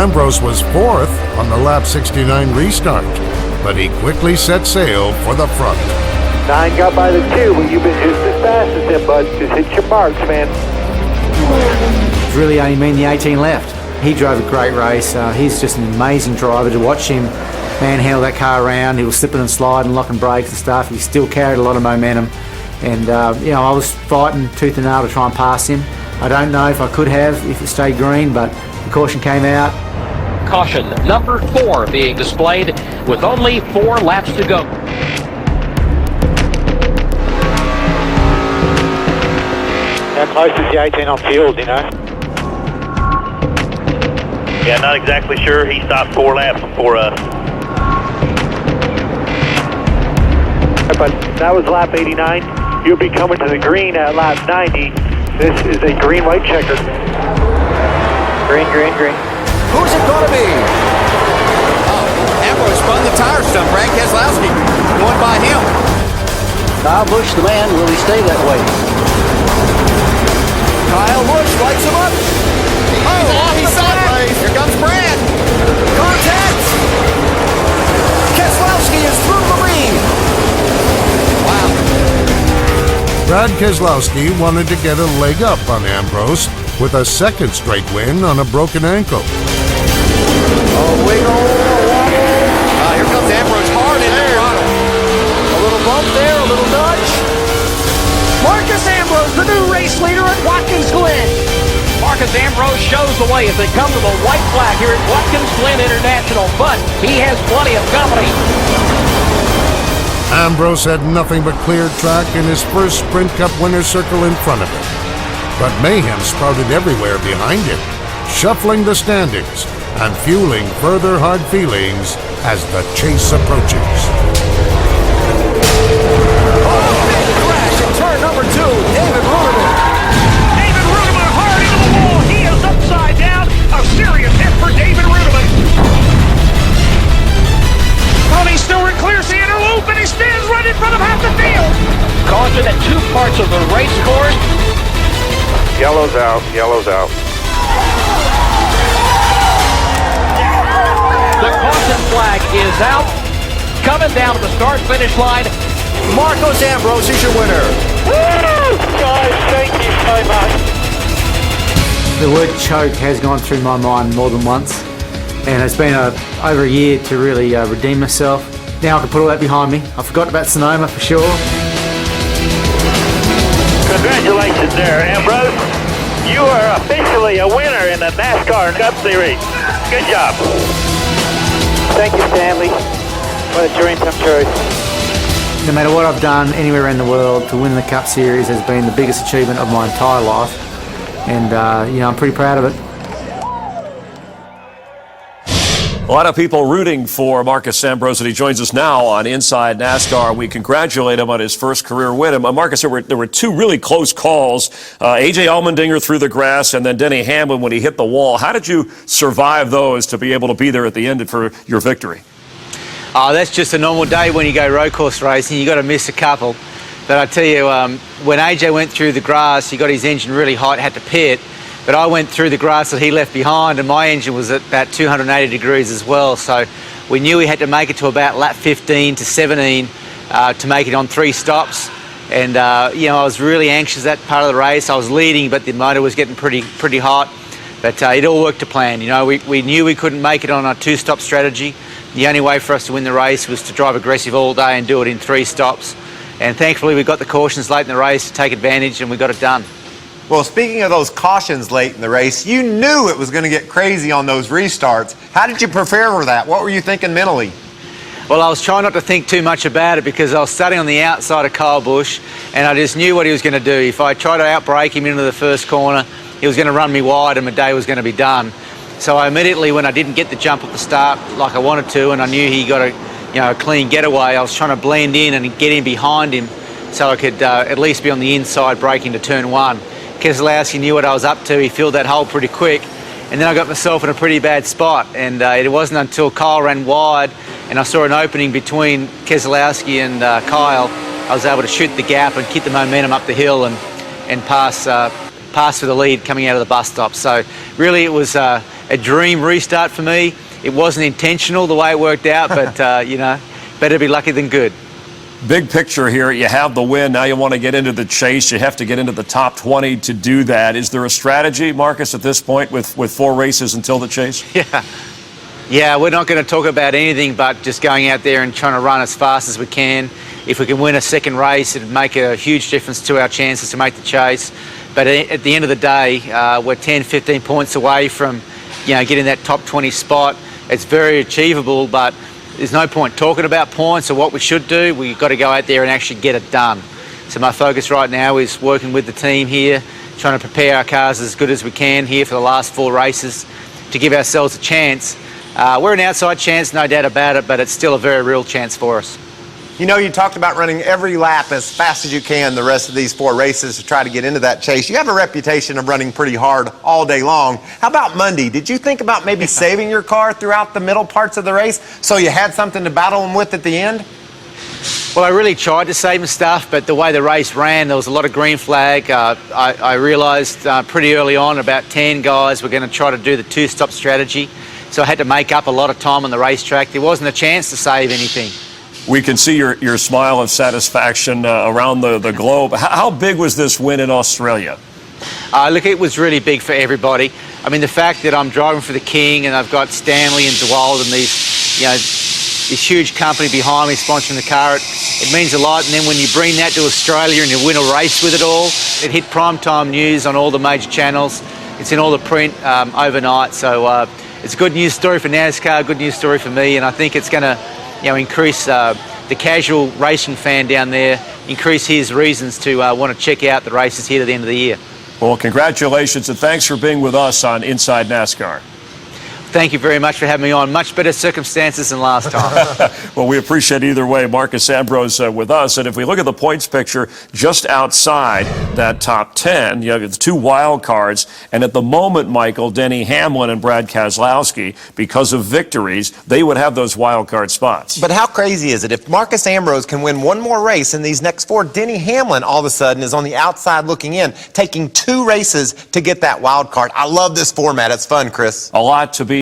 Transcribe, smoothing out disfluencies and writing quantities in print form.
Ambrose was fourth on the lap 69 restart, but he quickly set sail for the front. 9 got by the 2, but you've been just as fast as him, bud. Just hit your marks, man. It's really only me and the 18 left. He drove a great race. He's just an amazing driver. To watch him manhandle that car around, he was slipping and sliding, locking brakes and stuff. He still carried a lot of momentum. And, I was fighting tooth and nail to try and pass him. I don't know if I could have if it stayed green, but the caution came out. Caution number 4 being displayed with only 4 laps to go. How close is the 18 on field, you know? Yeah, not exactly sure. He stopped 4 laps before us. But that was lap 89. You'll be coming to the green at lap 90. This is a green-white checker. Green, green, green. Who's it going to be? Oh, Ambrose spun the tire stump. Brad Keselowski going by him. Kyle Busch, the man. Will he stay that way? Kyle Busch lights him up. He's sideways. Here comes Brad. Contact. Keselowski is through the lead. Wow. Brad Keselowski wanted to get a leg up on Ambrose with a second straight win on a broken ankle. Oh, wiggle. Here comes Ambrose hard in the throttle. A little bump there, a little nudge. Marcus Ambrose, the new race leader at Watkins Glen. Marcus Ambrose shows the way as they come to the white flag here at Watkins Glen International, but he has plenty of company. Ambrose had nothing but clear track in his first Sprint Cup winner's circle in front of him. But mayhem sprouted everywhere behind him, shuffling the standings and fueling further hard feelings as the chase approaches. Oh, big crash in turn number 2. David Ruderman. David Ruderman hard into the wall. He is upside down. A serious hit for David Ruderman. Tony Stewart clears the inner loop and he stands right in front of half the field. Caution at 2 parts of the race course. Yellow's out, yellow's out. The caution flag is out. Coming down to the start-finish line. Marcos Ambrose is your winner. Woo! Guys, thank you so much. The word choke has gone through my mind more than once, and it's been over a year to really redeem myself. Now I can put all that behind me. I forgot about Sonoma for sure. Congratulations there, Ambrose. You are officially a winner in the NASCAR Cup Series. Good job. Thank you, Stanley. What a dream come true. No matter what I've done anywhere around the world, to win the Cup Series has been the biggest achievement of my entire life, and I'm pretty proud of it. A lot of people rooting for Marcus Ambrose, and he joins us now on Inside NASCAR. We congratulate him on his first career win. Marcus, there were 2 really close calls. A.J. Allmendinger through the grass, and then Denny Hamlin when he hit the wall. How did you survive those to be able to be there at the end for your victory? Oh, that's just a normal day when you go road course racing. You got to miss a couple. But I tell you, when AJ went through the grass, he got his engine really hot, had to pit. But I went through the grass that he left behind, and my engine was at about 280 degrees as well. So we knew we had to make it to about lap 15 to 17 to make it on 3 stops. And I was really anxious that part of the race. I was leading, but the motor was getting pretty hot. But it all worked to plan. We knew we couldn't make it on our 2-stop strategy. The only way for us to win the race was to drive aggressive all day and do it in 3 stops. And thankfully, we got the cautions late in the race to take advantage, and we got it done. Well, speaking of those cautions late in the race, you knew it was going to get crazy on those restarts. How did you prepare for that? What were you thinking mentally? Well, I was trying not to think too much about it because I was starting on the outside of Kyle Busch, and I just knew what he was going to do. If I tried to outbrake him into the first corner, he was going to run me wide and my day was going to be done. So I immediately, when I didn't get the jump at the start like I wanted to, and I knew he got a clean getaway, I was trying to blend in and get in behind him so I could at least be on the inside braking to turn 1. Keselowski knew what I was up to. He filled that hole pretty quick, and then I got myself in a pretty bad spot. And it wasn't until Kyle ran wide and I saw an opening between Keselowski and Kyle, I was able to shoot the gap and keep the momentum up the hill and pass passed for the lead coming out of the bus stop. So really it was a dream restart for me. It wasn't intentional the way it worked out, but you know, better be lucky than good. Big picture here, you have the win. Now you want to get into the chase. You have to get into the top 20 to do that. Is there a strategy, Marcus, at this point with 4 races until the chase? Yeah, we're not going to talk about anything but just going out there and trying to run as fast as we can. If we can win a second race, it'd make a huge difference to our chances to make the chase. But at the end of the day, we're 10, 15 points away from, you know, getting that top 20 spot. It's very achievable, but there's no point talking about points or what we should do. We've got to go out there and actually get it done. So my focus right now is working with the team here, trying to prepare our cars as good as we can here for the last 4 races to give ourselves a chance. We're an outside chance, no doubt about it, but it's still a very real chance for us. You know, you talked about running every lap as fast as you can the rest of these 4 races to try to get into that chase. You have a reputation of running pretty hard all day long. How about Monday? Did you think about maybe saving your car throughout the middle parts of the race so you had something to battle them with at the end? Well, I really tried to save my stuff, but the way the race ran, there was a lot of green flag. I realised pretty early on, about 10 guys were going to try to do the 2-stop strategy, so I had to make up a lot of time on the racetrack. There wasn't a chance to save anything. We can see your smile of satisfaction around the globe. How big was this win in Australia? Look, it was really big for everybody. I mean, the fact that I'm driving for the King and I've got Stanley and DeWald and these, you know, this huge company behind me sponsoring the car, it means a lot. And then when you bring that to Australia and you win a race with it all, it hit primetime news on all the major channels. It's in all the print overnight. So it's a good news story for NASCAR, good news story for me, and I think it's going to, you know, increase the casual racing fan down there, increase his reasons to want to check out the races here to the end of the year. Well, congratulations and thanks for being with us on Inside NASCAR. Thank you very much for having me on. Much better circumstances than last time. Well, we appreciate either way. Marcus Ambrose with us. And if we look at the points picture, just outside that top 10, you have the 2 wild cards. And at the moment, Michael, Denny Hamlin and Brad Keselowski, because of victories, they would have those wild card spots. But how crazy is it? If Marcus Ambrose can win 1 more race in these next 4, Denny Hamlin all of a sudden is on the outside looking in, taking 2 races to get that wild card. I love this format. It's fun, Chris. A lot to be